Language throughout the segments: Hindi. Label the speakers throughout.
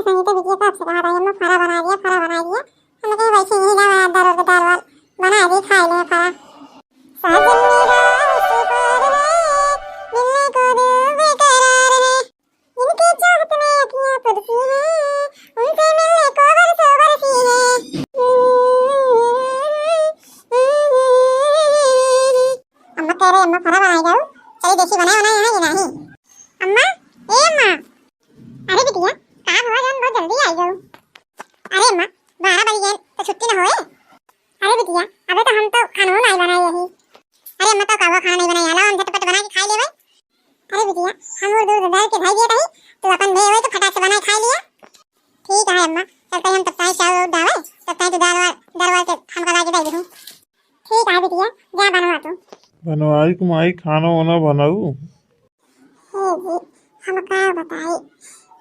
Speaker 1: संगीता बिटिया कब से कहा था अम्मा फरा बना दिया हमने कहा वैसे यही ना दाल वाल बना दी खा ले फरा साजन मेरा उस पार है मिलने को दिल बेकरार है जिनकी चाहत में अखियां पड़ती हैं उनसे मिलने को बरसों बरसी है अम्मा कह रहे अम्मा फरा बनाई जाओ चलिए देखी बनाए होना यहाँ ये नहीं अम्मा ए अम्मा अरे बिटिया कहाँ हुआ जान बहुत जल्दी आई जाओ अरे अम्मा 12 बज गए तो छुट्टी ना होए अरे बिटिया अबे तो हम तो खाना नहीं बनाए यही अरे अम्मा तो कावा खाना नहीं बनाया ला हम झटपट बना के खा लेवे अरे बिटिया हम और दूध डाल के भाई दिए रही तो अपन भे होए तो फटाक से बना खा लिया ठीक है अम्मा चलते हम तब तक चावल डावे तब तक तो दाल के हम का लाके दे दूं ठीक है बिटिया जा बनवा तू
Speaker 2: बनवाई कुमाई खाना वाना बनाऊ
Speaker 1: हे जी हम का बताई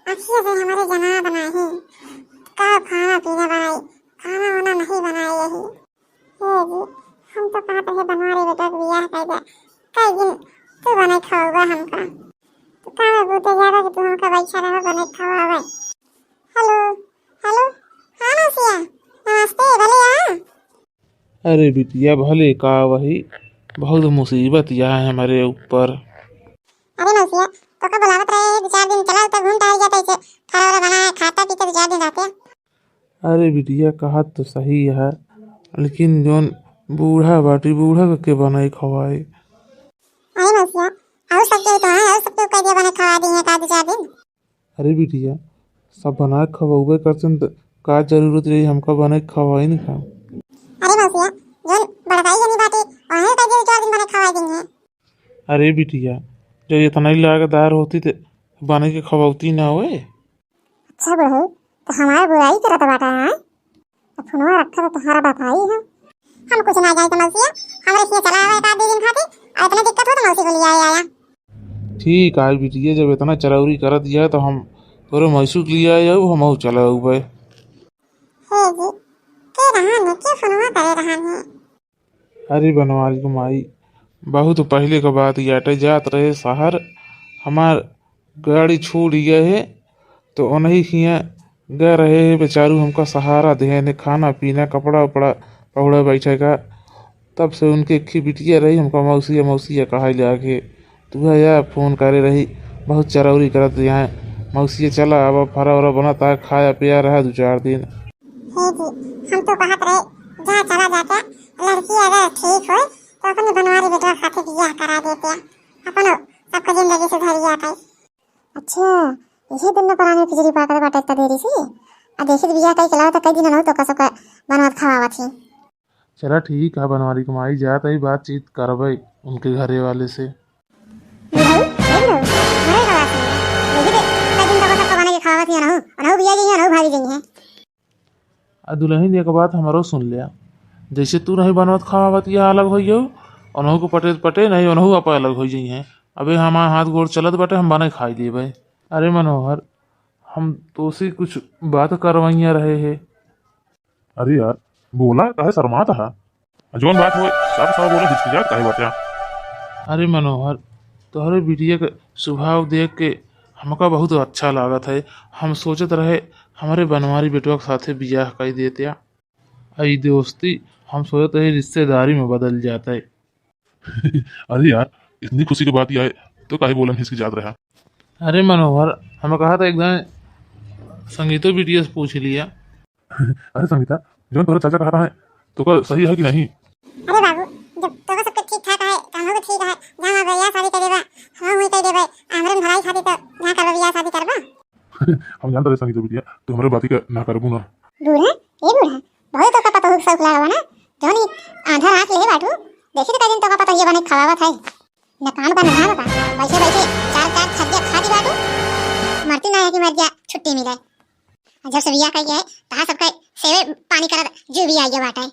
Speaker 1: अच्छे से हमारे जना बनाए हैं का खाना पीना बनाई खाना वाना नहीं बनाई यही हे जी हम तो कहते हैं बनवा रहे बेटा बियाह कर दे कई दिन तू बने खाओगा हमका तो कहाँ बोलते जा रहा कि तू हमका बैठा रहा बने खाओगा हेलो हेलो हाँ नौसिया नमस्ते भले आ
Speaker 2: अरे बिटिया भले का वही बहुत मुसीबत यहाँ है हमारे ऊपर।
Speaker 1: अरे नौसिया तो का बुलावत रहे 2-4 दिन चला तो घूमता आ जाता इसे खाना वाला बना खाता पीता 2-4 दिन रहते हैं
Speaker 2: अरे बिटिया कहा तो सही है लेकिन जोन बूढ़ा बाटी बूढ़ा के बनाई खवाए
Speaker 1: अरे नौसिया और सबके तो है और सबके कह दिया बने खवा दी है का 2-4 दिन
Speaker 2: अरे बिटिया सब बना के खवाओगे करते तो का जरूरत रही हमका बना के खवाई नहीं खा
Speaker 1: अरे नौसिया जोन बड़काई जनी बाटी वहीं कह दिया 2-4 दिन बने खवा दी है
Speaker 2: अरे बिटिया जो इतना ही लागदार होती तो बने के खवाती ना होए
Speaker 1: अच्छा बड़े तो हमारा बुराई करत बाटा है तो फोनवा रखा तो तुम्हारा बताई है हम कुछ ना जाए तो मौसिया हमरे से चला आवे 1-2 दिन खातिर और इतना दिक्कत हो तो मौसी को ले आया
Speaker 2: ठीक है बिटिया जब इतना चरौरी कर दिया तो हम तोरे मैसूर लिया जाऊ हम चला भाई
Speaker 1: हे जी के रहा ने के फोनवा करे रहा है
Speaker 2: अरे बनवारी कुमाई बहुत पहले का बात याटे जात रहे शहर हमार गाड़ी छूट गए है तो उन्हीं हियाँ गए रहे है बेचारू हमका सहारा दे ने खाना पीना कपड़ा उपड़ा पहुड़ा बैठे का तब से उनके खी बिटिया रही हमका मौसिया कहा जाके तू या फोन करे रही बहुत चरौरी करत यहाँ मौसिया चला अब फरा वरा बना ता खाया पिया रहा 2-4 दिन
Speaker 1: हे जी हम तो कहत रहे जहाँ चला जाते लड़की अगर ठीक हो तो अपने बनवारी बेटा खाते बियाह करा देते अपन सबका जिंदगी सुधर जाता अच्छा ये दिन में पुरानी खिचड़ी पाकर बाटा इतना देरी से आ देखे तो बियाह कई चला तो कई दिन न तो कसो का बनवात खावा थी
Speaker 2: चला ठीक है बनवारी कुमाई जात ही बातचीत करबे उनके घरे वाले से दुल्हन एक बात हमारो सुन लिया जैसे तू नहीं बनवत खावत या अलग हो जाऊ उन्हों को पटे पटे नहीं उन्हों आप अलग हो जाई हैं अबे हमारा हाथ गोड़ चलत बटे हम बने खाई लिए भाई अरे मनोहर हम तो से कुछ बात करवाइया रहे हैं
Speaker 3: अरे यार बोला काहे शर्माता है जोन बात हो सब बोला हिचकिचाहट काहे बचा
Speaker 2: अरे मनोहर तोहरे बिटिया के स्वभाव देख के हमका बहुत अच्छा लागत है हम सोचत रहे हमारे बनवारी बेटवा के साथे बियाह कर देते आई दोस्ती हम सोचते है रिश्तेदारी में बदल जाता है
Speaker 3: अरे यार इतनी खुशी की बात यह है तो काहे बोलन हिचकिचात रहा
Speaker 2: अरे मनोहर हमें कहा था एकदम संगीतो बिटिया से पूछ लिया
Speaker 3: अरे संगीता जोन तोरा चाचा कहा है तो का सही है कि नहीं
Speaker 1: अरे बाबू जब तो सब कुछ ठीक ठाक है हम लोग ठीक है जहां भैया शादी कर देबा हम हुई कर देबा हमरे भलाई शादी तो ना करबा बियाह शादी करबा
Speaker 3: हम जानते रहे संगीता बिटिया तो हमारे बात का ना करबू ना
Speaker 1: बूढ़ा ये बूढ़ा बहुत तो का पता हो सब लगा ना जोनी आधा रात ले बाटू देखी तो दिन तो का पता ये बने खवावत है न कान बन ना बता बैठे बैठे 4 खदिया खा दी बाटू मरती ना है कि मर जा छुट्टी मिले जब से बियाह कर गया है तहां सबका सेवे पानी कर जो भी आई बाटा है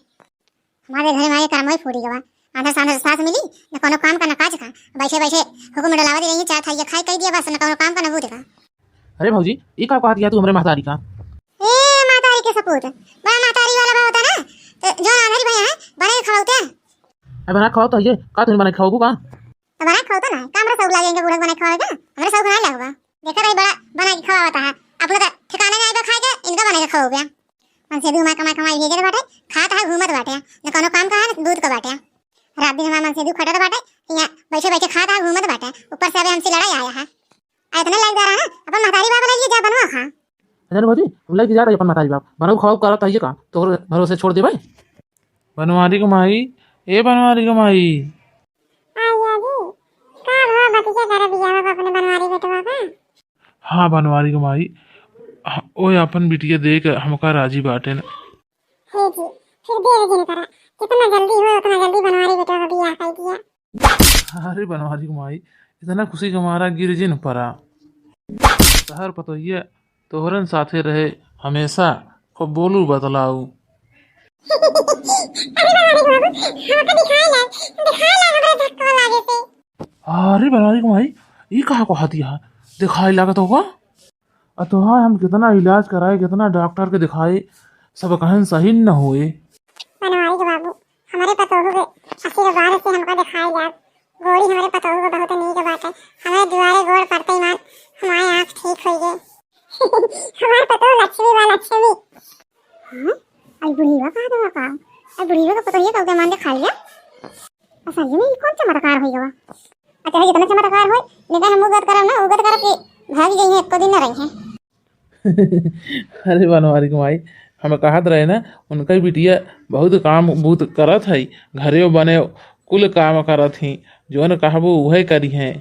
Speaker 1: हमारे घर में आए काम ही फूटी गवा आधा सामने सास मिली न कोनो काम का न काज का बैठे बैठे हुकुम डलावा दे रही 4 थालियां खाई कर दिया बस न कोनो काम का न बूते का
Speaker 4: अरे भौजी ये का कहा दिया तू हमरे महतारी का
Speaker 1: ए मातारी के सपूत बड़ा मातारी वाला बा होता ना तो जो आधारी भैया है बड़े खवाते
Speaker 4: अरे बना खाओ तो ये का तुम बना खाओ का
Speaker 1: बड़ा खाओ ना कामरा सब लागेंगे बूढ़ा बना खाओगे हमरे सब खाने लगवा देखा भाई बड़ा बना के खवाता है आप लोग ठिकाने में आएगा कमाई का खाओ गया मन से दूमा कमाई कमाई भेजे बाटे खाता है घूमत बाटे न कोनो काम का है दूध का बाटे रात दिन हमार मन से दूध खटत बाटे यहाँ बैठे बैठे खाता है घूमत बाटे ऊपर से अबे हमसे लड़ाई आया है इतना लग जा रहा है अपन महतारी बाबा ले जा बनवा खा
Speaker 4: अजय भाजी हम लेके जा रहे अपन माताजी बाप बनाओ खाओ करा ताइए का तो भरोसे छोड़ दे भाई
Speaker 2: बनवारी कमाई ए बनवारी कमाई
Speaker 1: आया जी का हुआ भतीजा कर बियाह बाबा अपने बनवारी बेटवा का
Speaker 2: हाँ बनवारी कमाई ओए अपन बिटिया देख हमका राजी बाटे न
Speaker 1: हे जी फिर देर दिन करा जितना जल्दी हो उतना जल्दी बनवारी बेटवा का बियाह कर दिया
Speaker 2: अरे बनवारी कमाई इतना खुशी का मारा गिर जिन परा शहर पतोहिया तोहरन साथे रहे हमेशा को बोलू बतलाऊ अरे बनवारी कमाई ये कहा को हाथी है दिखाई लागत होगा तो हाँ हम कितना इलाज कराए कितना डॉक्टर के दिखाए सब कहन सही न हुए
Speaker 1: बनवारी के बाबू हमारे पतोहू के 80 के बाद से हमका दिखाई यार गोड़ी हमारे पतोहू को बहुत नीक बात है हमारे दुआरे गोड़ पड़ते ही मान हमारी आँख ठीक हो गई हमारे पतोहू लक्ष्मी वाला लक्ष्मी हाँ आई बुढ़ीवा कहा दवा का आई बुढ़ीवा का पतोहू का मान दिखा लिया असल में कौन चमत्कार हो गया अच्छा जितना चमत्कार हो लेकिन हम उगत करब ना उगत करब कि भाग गई है एको दिन न रही है
Speaker 2: अरे बनवारी कमाई हमें कहत रहे ना उनका बिटिया बहुत काम बहुत करत है घरे बने कुल काम करत ही जो न कहबो वह करी हैं